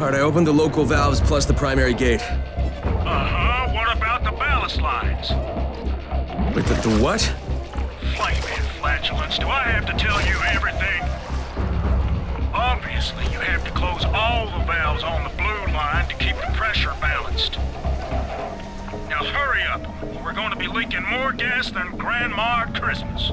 Alright, I opened the local valves plus the primary gate. Uh-huh, what about the ballast lines? Wait, the what? Flaming flatulence, do I have to tell you everything? Obviously, you have to close all the valves on the blue line to keep the pressure balanced. Now hurry up, or we're going to be leaking more gas than Grandma at Christmas.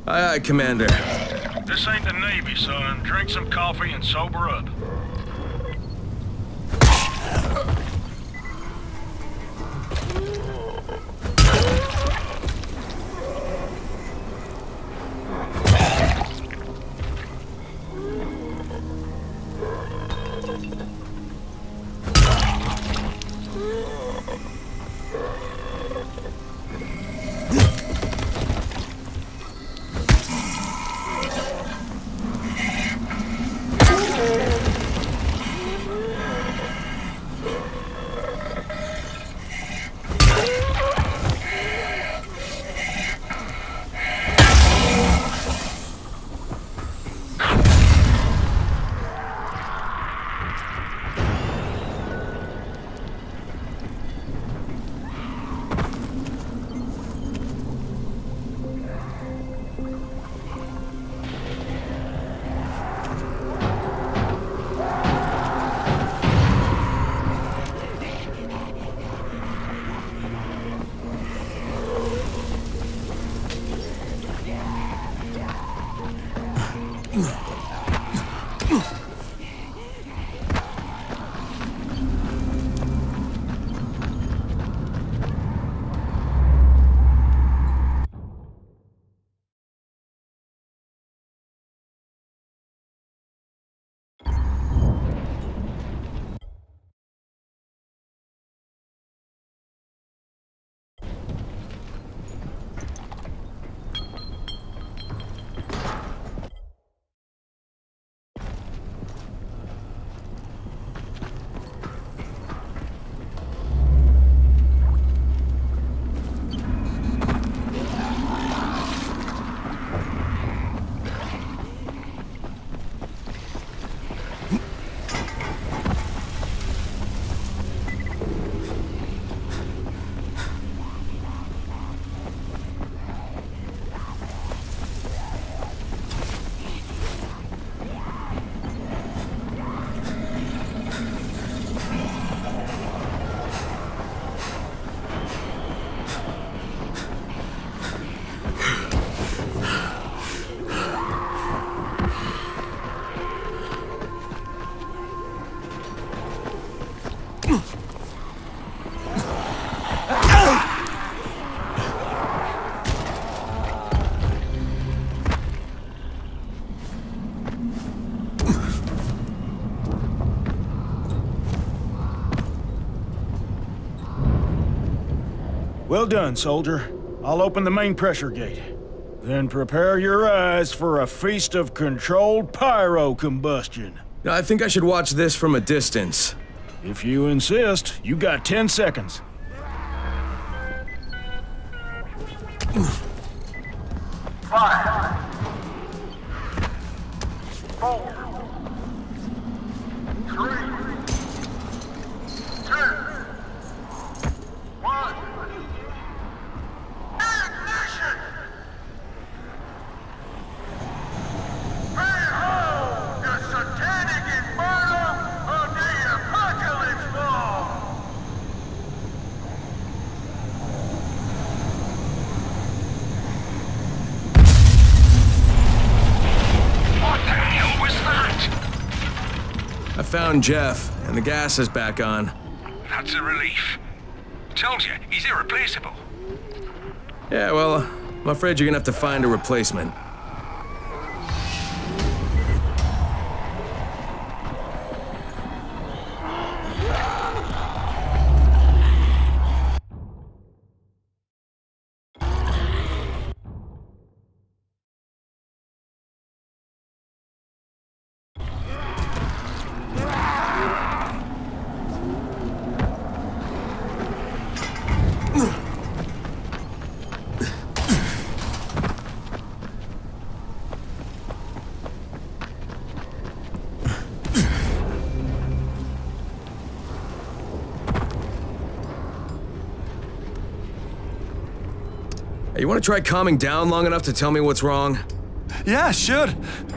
Aye, aye, Commander. This ain't the Navy, son. Drink some coffee and sober up. Well done, soldier. I'll open the main pressure gate. Then prepare your eyes for a feast of controlled pyro combustion. I think I should watch this from a distance. If you insist, you got 10 seconds. 5, 4, 3, 2, 1. Ignition! Behold the satanic inferno of the Apocalypse Ball! What the hell was that? I found Jeff, and the gas is back on. That's a relief. Told you, he's irreplaceable. Yeah, well, I'm afraid you're gonna have to find a replacement. You want to try calming down long enough to tell me what's wrong? Yeah, sure.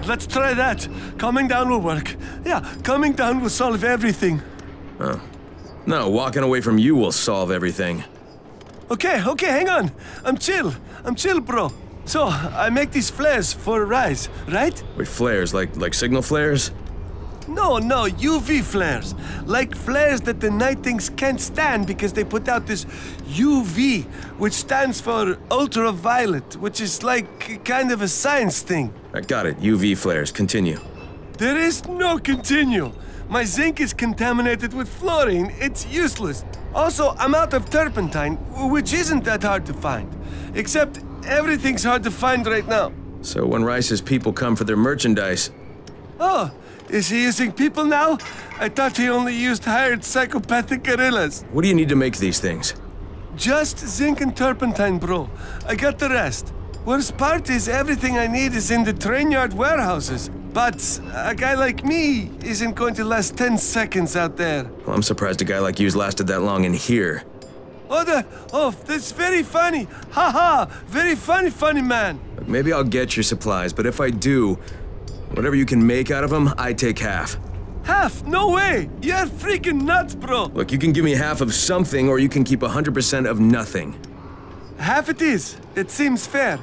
Let's try that. Calming down will work. Yeah, calming down will solve everything. Oh. No, walking away from you will solve everything. Okay, hang on. I'm chill, bro. So, I make these flares for Rise, right? Wait, flares? Like signal flares? No, UV flares. Like flares that the Night Things can't stand because they put out this UV, which stands for ultraviolet, which is like kind of a science thing. I got it. UV flares. Continue. There is no continue. My zinc is contaminated with fluorine. It's useless. Also, I'm out of turpentine, which isn't that hard to find. Except everything's hard to find right now. So when Rice's people come for their merchandise... Oh, is he using people now? I thought he only used hired psychopathic guerrillas. What do you need to make these things? Just zinc and turpentine, bro. I got the rest. Worst part is everything I need is in the train yard warehouses. But a guy like me isn't going to last 10 seconds out there. Well, I'm surprised a guy like you's lasted that long in here. Oh, that's very funny. Ha! Very funny man. Look, maybe I'll get your supplies, but if I do, whatever you can make out of them, I take half. Half? No way! You're freaking nuts, bro! Look, you can give me half of something, or you can keep 100% of nothing. Half it is. It seems fair.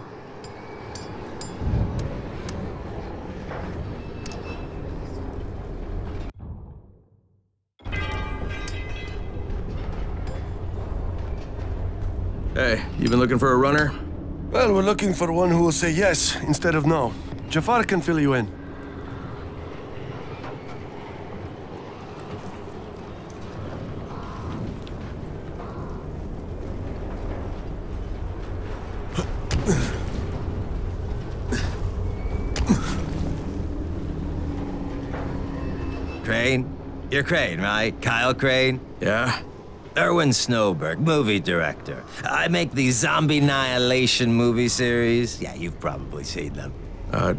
Hey, you been looking for a runner? Well, we're looking for one who will say yes instead of no. Jafar can fill you in. Crane? You're Crane, right? Kyle Crane? Yeah? Erwin Snowberg, movie director. I make these zombie annihilation movie series. Yeah, you've probably seen them.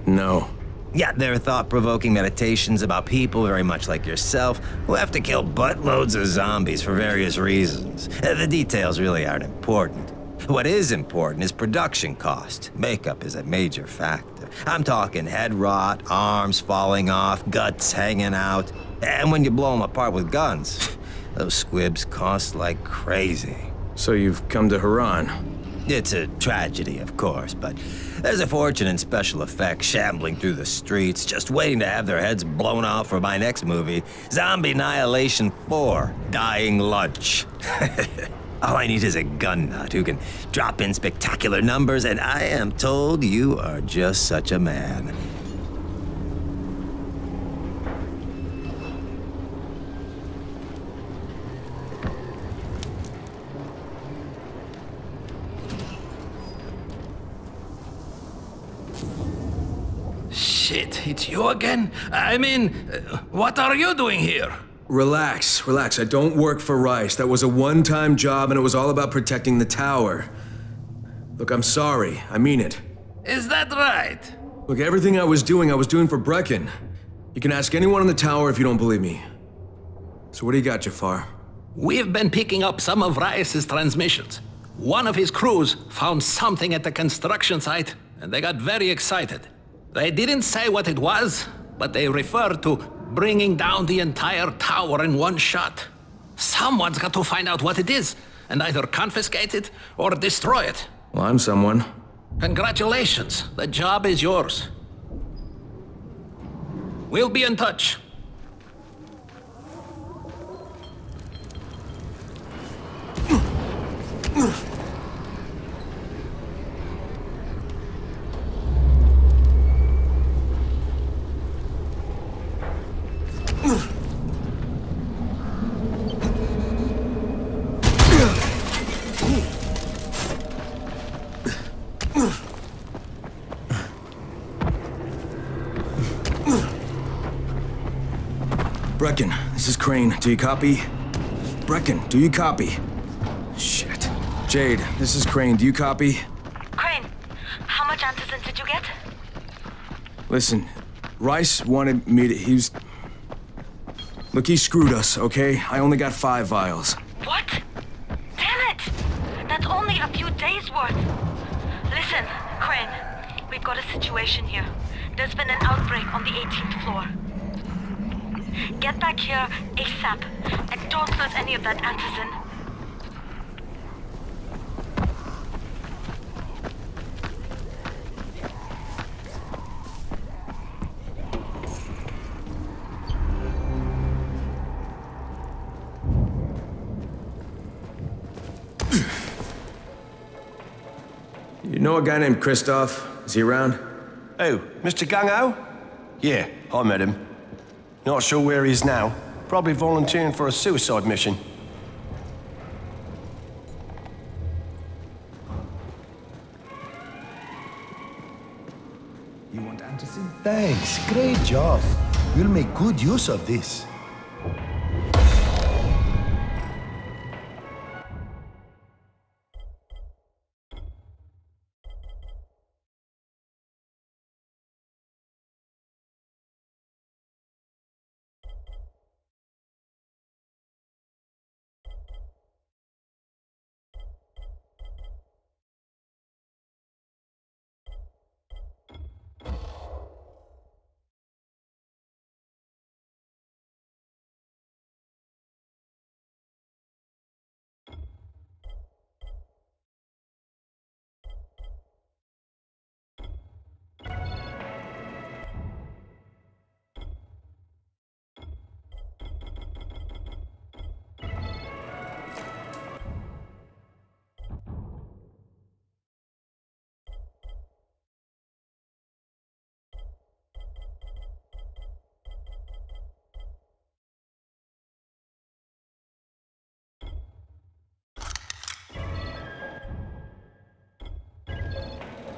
No. Yeah, they're thought-provoking meditations about people very much like yourself who have to kill buttloads of zombies for various reasons. The details really aren't important. What is important is production cost. Makeup is a major factor. I'm talking head rot, arms falling off, guts hanging out. And when you blow them apart with guns, those squibs cost like crazy. So you've come to Haran. It's a tragedy, of course, but there's a fortune in special effects shambling through the streets, just waiting to have their heads blown off for my next movie, Zombie Annihilation 4, Dying Lunch. All I need is a gun nut who can drop in spectacular numbers, and I am told you are just such a man. Shit, it's you again? I mean, what are you doing here? Relax, relax. I don't work for Rice. That was a one-time job and it was all about protecting the tower. Look, I'm sorry. I mean it. Is that right? Look, everything I was doing for Brecken. You can ask anyone in the tower if you don't believe me. So what do you got, Jafar? We've been picking up some of Rice's transmissions. One of his crews found something at the construction site, and they got very excited. They didn't say what it was, but they referred to bringing down the entire tower in one shot. Someone's got to find out what it is, and either confiscate it or destroy it. Well, I'm someone. Congratulations, the job is yours. We'll be in touch. Brecken, this is Crane. Do you copy? Brecken, do you copy? Shit. Jade, this is Crane. Do you copy? Crane, how much antizin did you get? Listen, Rice wanted me to... Look, he screwed us, okay? I only got 5 vials. What? Damn it! That's only a few days' worth. Listen, Crane, we've got a situation here. There's been an outbreak on the 18th floor. Get back here ASAP, and don't lose any of that antizin. You know a guy named Christoph? Is he around? Oh, Mr. Gangao? Yeah, I met him. Not sure where he is now. Probably volunteering for a suicide mission. You want antizin? Thanks, great job. We'll make good use of this.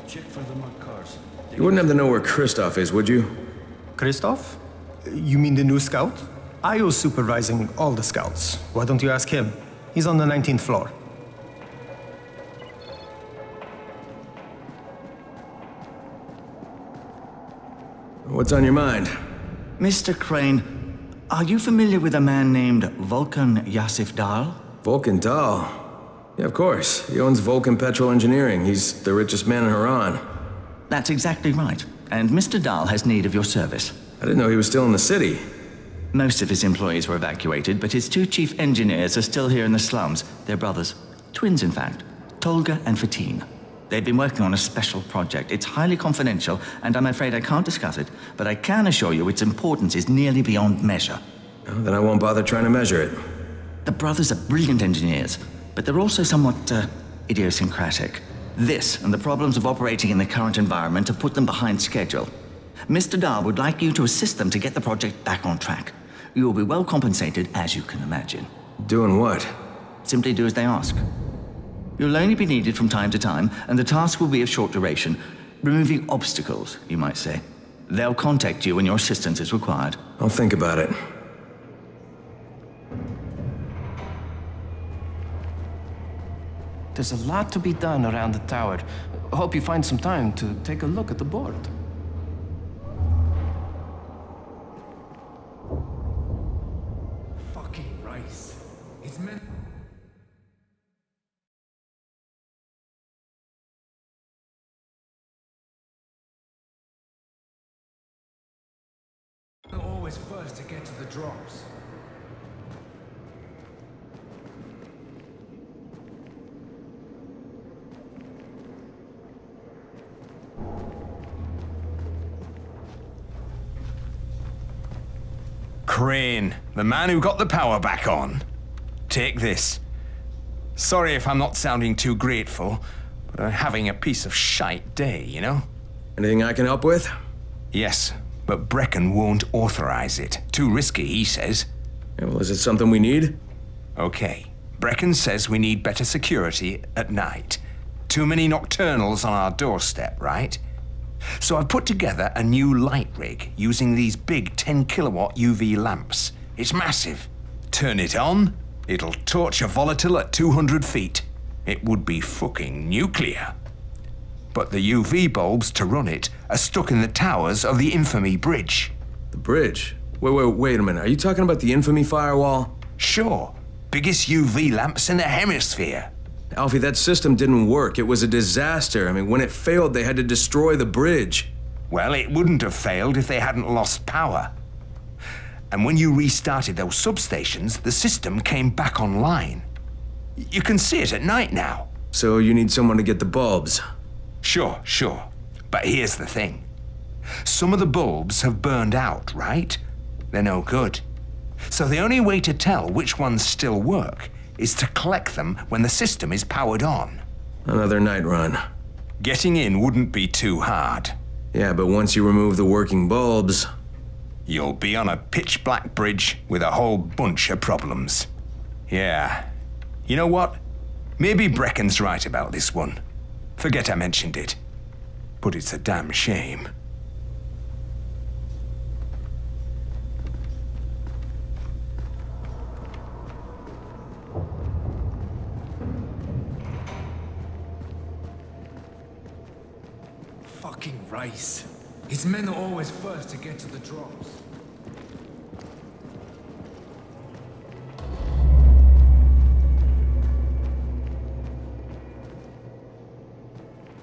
Check for the marked cars. You wouldn't have to know where Christoph is, would you? Christoph? You mean the new scout? Io's supervising all the scouts. Why don't you ask him? He's on the 19th floor. What's on your mind? Mr. Crane, are you familiar with a man named Volkan Yasif Dahl? Volkan Dahl? Yeah, of course. He owns Vulcan Petrol Engineering. He's the richest man in Haran. That's exactly right. And Mr. Dahl has need of your service. I didn't know he was still in the city. Most of his employees were evacuated, but his 2 chief engineers are still here in the slums. They're brothers. Twins, in fact. Tolga and Fatine. They've been working on a special project. It's highly confidential, and I'm afraid I can't discuss it, but I can assure you its importance is nearly beyond measure. Oh, then I won't bother trying to measure it. The brothers are brilliant engineers, but they're also somewhat idiosyncratic. This and the problems of operating in the current environment have put them behind schedule. Mr. Dahl would like you to assist them to get the project back on track. You will be well compensated, as you can imagine. Doing what? Simply do as they ask. You'll only be needed from time to time, and the task will be of short duration. Removing obstacles, you might say. They'll contact you when your assistance is required. I'll think about it. There's a lot to be done around the tower. Hope you find some time to take a look at the board. Fucking rice. It's meant... always first to get to the drops. Crane, the man who got the power back on. Take this. Sorry if I'm not sounding too grateful, but I'm having a piece of shite day, you know? Anything I can help with? Yes, but Brecken won't authorize it. Too risky, he says. Yeah, well, is it something we need? Okay. Brecken says we need better security at night. Too many nocturnals on our doorstep, right? So I've put together a new light rig using these big 10-kilowatt UV lamps. It's massive. Turn it on, it'll torch a volatile at 200 feet. It would be fucking nuclear. But the UV bulbs to run it are stuck in the towers of the Infamy Bridge. The bridge? Wait a minute. Are you talking about the Infamy firewall? Sure. Biggest UV lamps in the hemisphere. Alfie, that system didn't work. It was a disaster. I mean, when it failed, they had to destroy the bridge. Well, it wouldn't have failed if they hadn't lost power. And when you restarted those substations, the system came back online. You can see it at night now. So you need someone to get the bulbs? Sure. But here's the thing. Some of the bulbs have burned out, right? They're no good. So the only way to tell which ones still work is to collect them when the system is powered on. Another night run. Getting in wouldn't be too hard. Yeah, but once you remove the working bulbs... You'll be on a pitch-black bridge with a whole bunch of problems. Yeah. You know what? Maybe Brecken's right about this one. Forget I mentioned it. But it's a damn shame. Fucking rice. His men are always first to get to the drops.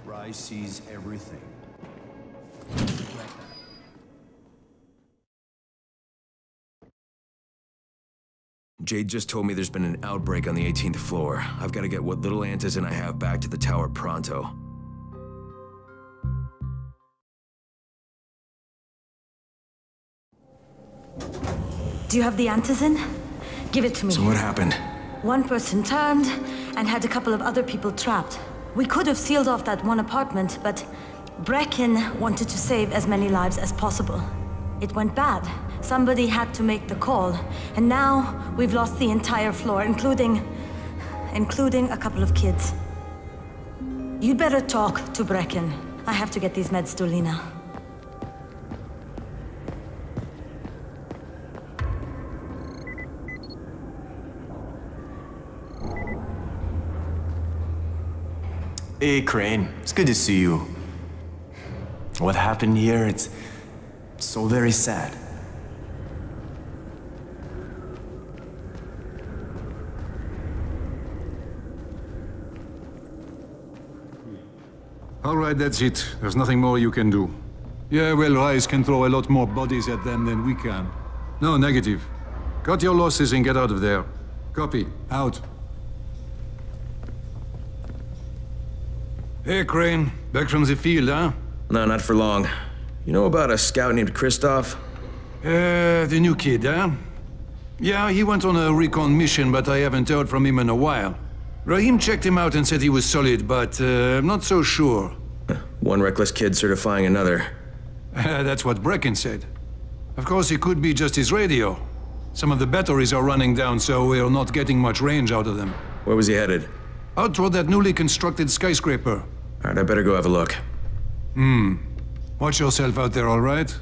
Rice sees everything. Jade just told me there's been an outbreak on the 18th floor. I've got to get what little antizin I have back to the tower pronto. Do you have the antizin? Give it to me. So what happened? One person turned and had a couple of other people trapped. We could have sealed off that one apartment, but Brecken wanted to save as many lives as possible. It went bad. Somebody had to make the call, and now we've lost the entire floor, including a couple of kids. You'd better talk to Brecken. I have to get these meds to Lena. Hey, Crane. It's good to see you. What happened here, it's so very sad. All right, that's it. There's nothing more you can do. Yeah, well, Rice can throw a lot more bodies at them than we can. No, negative. Cut your losses and get out of there. Copy. Out. Hey, Crane. Back from the field, huh? No, not for long. You know about a scout named Kristoff? The new kid, huh? Yeah, he went on a recon mission, but I haven't heard from him in a while. Rahim checked him out and said he was solid, but I'm not so sure. One reckless kid certifying another. That's what Brecken said. Of course, it could be just his radio. Some of the batteries are running down, so we're not getting much range out of them. Where was he headed? Out toward that newly constructed skyscraper. Alright, I better go have a look. Watch yourself out there, all right?